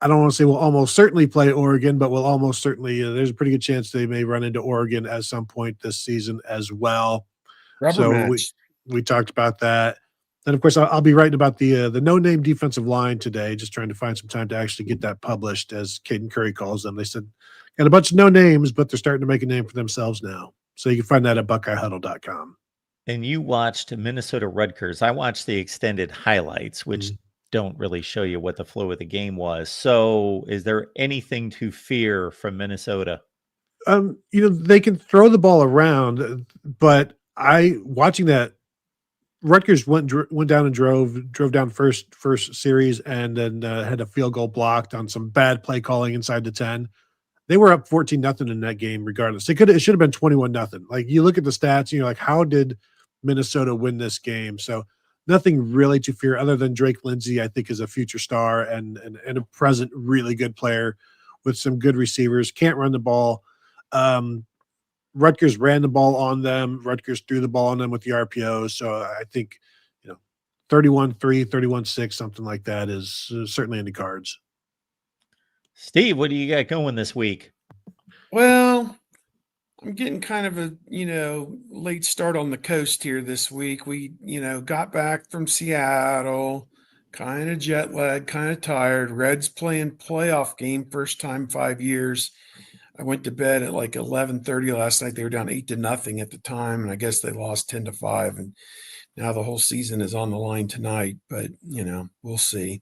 I don't want to say we'll almost certainly play Oregon, but we'll almost certainly there's a pretty good chance they may run into Oregon at some point this season as well. We talked about that. Then, of course, I'll be writing about the no-name defensive line today, just trying to find some time to actually get that published, as Caden Curry calls them. They said, got a bunch of no names, but they're starting to make a name for themselves now. So you can find that at BuckeyeHuddle.com. And you watched Minnesota Rutgers. I watched the extended highlights, which don't really show you what the flow of the game was. So is there anything to fear from Minnesota? They can throw the ball around, but watching that, Rutgers went down and drove down first series, and then had a field goal blocked on some bad play calling inside the 10. They were up 14-0 in that game regardless. It should have been 21-0. Like, you look at the stats and you're like, how did Minnesota win this game? So nothing really to fear other than Drake Lindsey, I think, is a future star and a present really good player with some good receivers. Can't run the ball. Rutgers ran the ball on them. Rutgers threw the ball on them with the RPOs. So I think, 31-3, 31-6, something like that is certainly in the cards. Steve, what do you got going this week? Well, I'm getting kind of a, late start on the coast here this week. We, got back from Seattle, kind of jet lagged, kind of tired. Reds playing playoff game, first time 5 years. I went to bed at like 11:30 last night. They were down 8-0 at the time, and I guess they lost 10-5. And now the whole season is on the line tonight. But we'll see.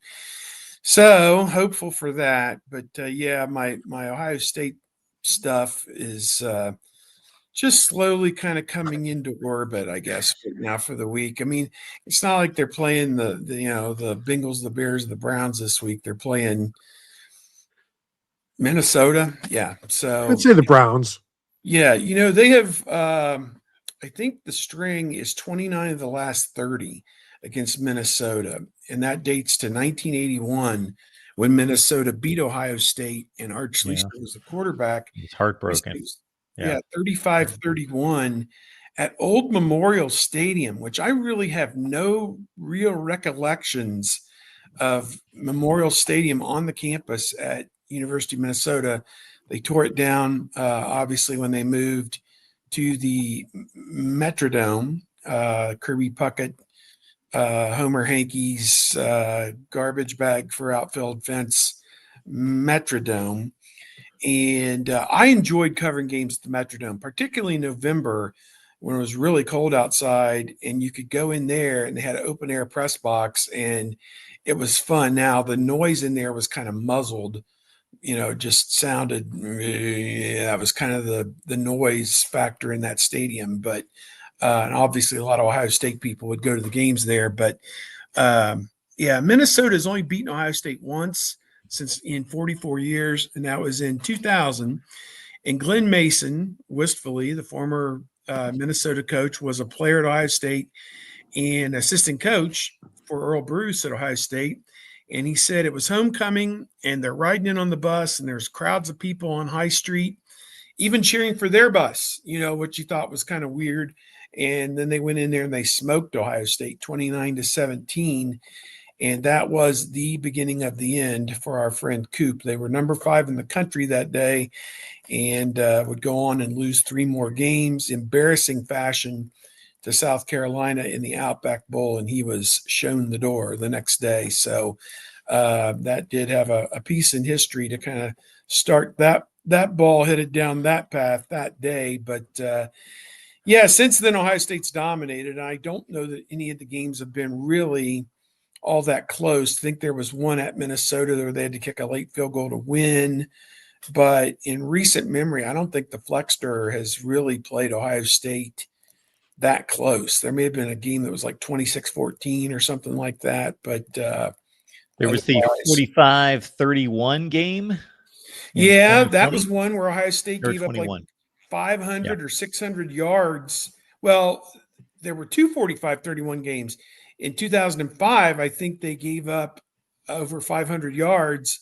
So hopeful for that. But my Ohio State stuff is just slowly kind of coming into orbit, I guess, now for the week. I mean, it's not like they're playing the Bengals, the Bears, the Browns this week. They're playing Minnesota. Yeah. So I'd say the Browns. Yeah. They have, I think the string is 29 of the last 30 against Minnesota. And that dates to 1981 when Minnesota beat Ohio State and Arch Leeson was the quarterback. He's heartbroken. 35-31 at Old Memorial Stadium, which I really have no real recollections of Memorial Stadium on the campus at University of Minnesota. They tore it down, obviously, when they moved to the Metrodome, Kirby Puckett, Homer Hankey's garbage bag for outfield fence Metrodome. And I enjoyed covering games at the Metrodome, particularly in November when it was really cold outside and you could go in there and they had an open air press box and it was fun. Now the noise in there was kind of muzzled, just sounded, that was kind of the noise factor in that stadium. But and obviously a lot of Ohio State people would go to the games there. But Minnesota has only beaten Ohio State once since in 44 years, and that was in 2000. And Glenn Mason, wistfully, the former Minnesota coach, was a player at Ohio State and assistant coach for Earl Bruce at Ohio State. And he said it was homecoming, and they're riding in on the bus, and there's crowds of people on High Street. even cheering for their bus, which you thought was kind of weird. And then they went in there and they smoked Ohio State 29-17. And that was the beginning of the end for our friend Coop. They were number 5 in the country that day and would go on and lose 3 more games, embarrassing fashion, to South Carolina in the Outback Bowl. And he was shown the door the next day. So that did have a piece in history to kind of start that ball headed down that path that day. But yeah, since then, Ohio State's dominated. And I don't know that any of the games have been really all that close. I think there was one at Minnesota where they had to kick a late field goal to win. But in recent memory, I don't think the Flexter has really played Ohio State that close. There may have been a game that was like 26-14 or something like that. But there was the 45-31 game. Yeah, that was one where Ohio State gave 21. up like 500 or 600 yards. Well, there were 2 45-31 games. In 2005, I think they gave up over 500 yards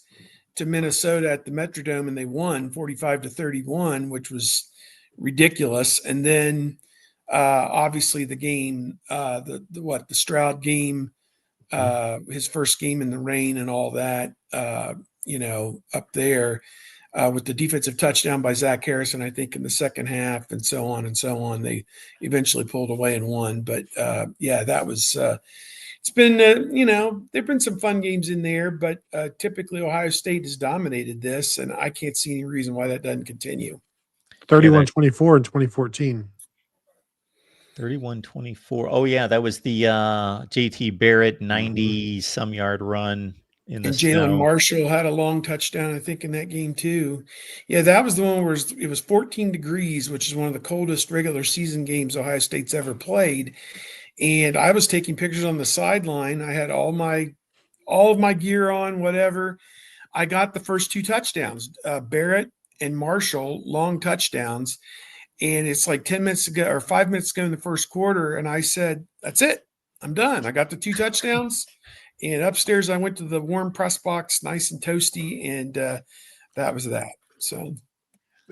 to Minnesota at the Metrodome, and they won 45-31, which was ridiculous. And then obviously the game, the Stroud game, his first game in the rain and all that, up there with the defensive touchdown by Zach Harrison, I think in the second half, and so on and so on. They eventually pulled away and won. But yeah, that was, it's been, there've been some fun games in there, but typically Ohio State has dominated this, and I can't see any reason why that doesn't continue. 31-24 in 2014. 31-24. Oh yeah, that was the JT Barrett 90-some yard run in the And snow. Jalen Marshall had a long touchdown, I think, in that game too. Yeah, that was the one where it was 14 degrees, which is one of the coldest regular season games Ohio State's ever played. And I was taking pictures on the sideline. I had all of my gear on, whatever. I got the first 2 touchdowns, Barrett and Marshall, long touchdowns. And it's like 10 minutes ago or 5 minutes ago in the first quarter. And I said, that's it. I'm done. I got the 2 touchdowns. And upstairs, I went to the warm press box, nice and toasty. And that was that. So.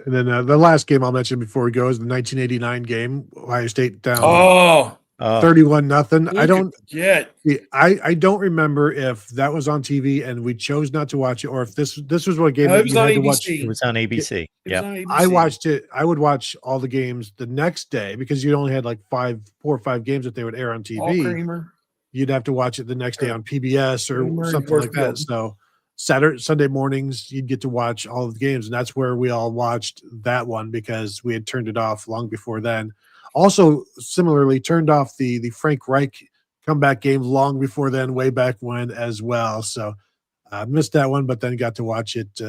And then the last game I'll mention before we go is the 1989 game. Ohio State down. 31-0. I don't remember if that was on TV and we chose not to watch it, or if this was what game it was on ABC. to watch. It was on ABC. Yeah, I watched it. I would watch all the games the next day because you only had like 4 or 5 games that they would air on TV. You'd have to watch it the next day on PBS or something like that. So Sunday mornings, you'd get to watch all of the games, and that's where we all watched that one because we had turned it off long before then. Also, similarly, turned off the Frank Reich comeback game long before then, way back when as well. So I missed that one, but then got to watch it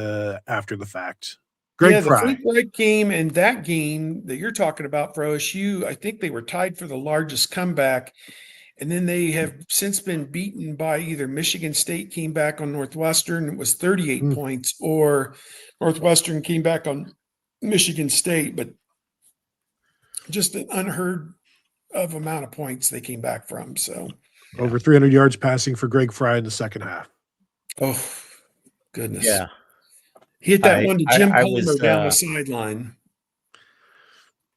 after the fact. Greg Fry. The Frank Reich game and that game that you're talking about for OSU, I think they were tied for the largest comeback. And then they have since been beaten by either Michigan State came back on Northwestern, it was 38 points, or Northwestern came back on Michigan State, but just an unheard of amount of points they came back from. So over 300 yards passing for Greg Fry in the second half. Oh, goodness. Yeah. He hit that one to Jim Palmer down the sideline.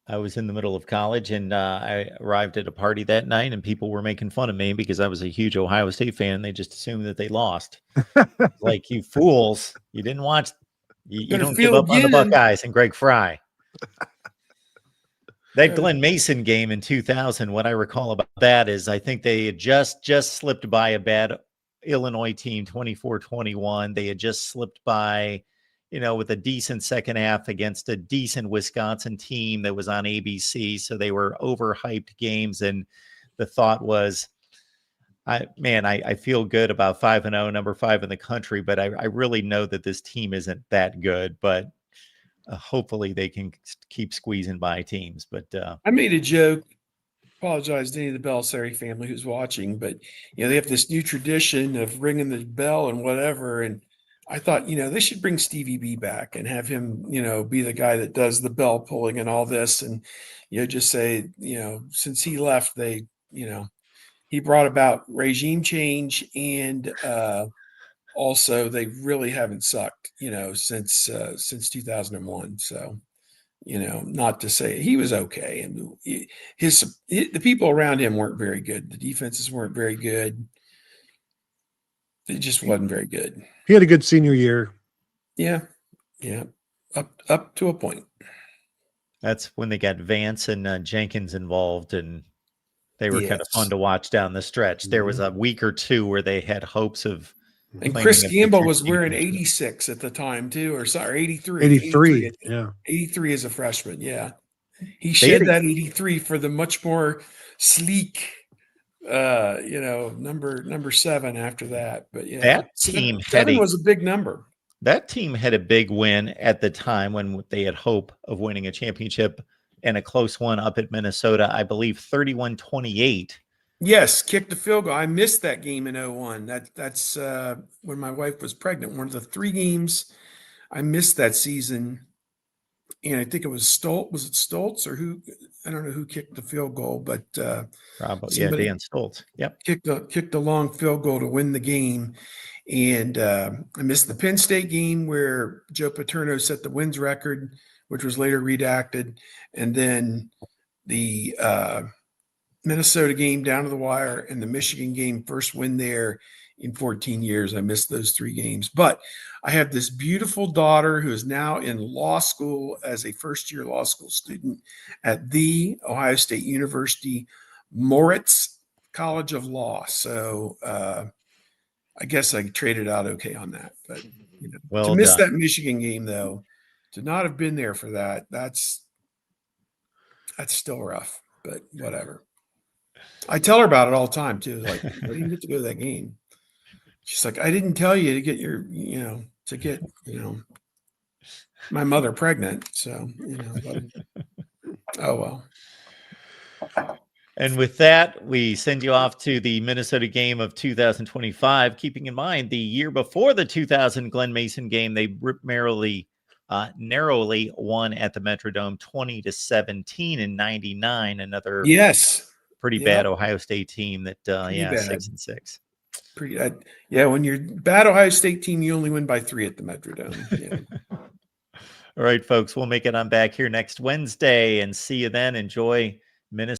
I was in the middle of college, and I arrived at a party that night, and people were making fun of me because I was a huge Ohio State fan. They just assumed that they lost. Like, you fools, you didn't watch. You don't give up on the Buckeyes and Greg Fry. That Glenn Mason game in 2000, what I recall about that is I think they had just slipped by a bad Illinois team, 24-21. They had just slipped by, with a decent second half against a decent Wisconsin team that was on ABC. So they were overhyped games. And the thought was, I feel good about 5-0, number 5 in the country, but I really know that this team isn't that good. But hopefully they can keep squeezing by teams. But I made a joke. Apologize to any of the Belisari family who's watching, but they have this new tradition of ringing the bell and whatever. And I thought, they should bring Stevie B back and have him, be the guy that does the bell pulling and all this. And, just say, since he left, they, he brought about regime change, and also they really haven't sucked, since 2001. So not to say he was okay. And the people around him weren't very good. The defenses weren't very good. It just wasn't very good. He had a good senior year. Yeah. Up to a point. That's when they got Vance and Jenkins involved, and they were kind of fun Yes. to watch down the stretch. There was a week or two where they had hopes of. And claiming Chris a Gamble future was wearing championship. 86 at the time too, or sorry, 83. 83. Yeah. 83 as a freshman. Yeah. He They had shed that 83 for the much more sleek, number 7 after that. But yeah, That team had seven was a big number. That team had a big win at the time when they had hope of winning a championship, and a close one up at Minnesota, I believe 31-28. Yes, kicked the field goal. I missed that game in 01. That's when my wife was pregnant. One of the 3 games I missed that season. And I think it was Stoltz. Was it Stoltz or who? I don't know who kicked the field goal, but Probably, somebody Dan Stoltz. Yep. kicked a long field goal to win the game. And I missed the Penn State game where Joe Paterno set the wins record, which was later redacted. And then the Minnesota game down to the wire, and the Michigan game, first win there in 14 years. I missed those 3 games. But I have this beautiful daughter who is now in law school as a first-year law school student at the Ohio State University Moritz College of Law. So I guess I traded out okay on that. But Well to miss done. that Michigan game, though, to not have been there for that, that's still rough, but whatever. I tell her about it all the time too. Like, why didn't you get to go to that game? She's like, I didn't tell you to get your, my mother pregnant. So, oh well. And with that, we send you off to the Minnesota game of 2025, keeping in mind the year before the 2000 Glen Mason game, they narrowly won at the Metrodome 20-17 in 99. Another pretty bad Ohio State team that, 6-6. Pretty, when you're bad Ohio State team, you only win by 3 at the Metrodome. Yeah. All right, folks, we'll make it on back here next Wednesday and see you then. Enjoy Minnesota.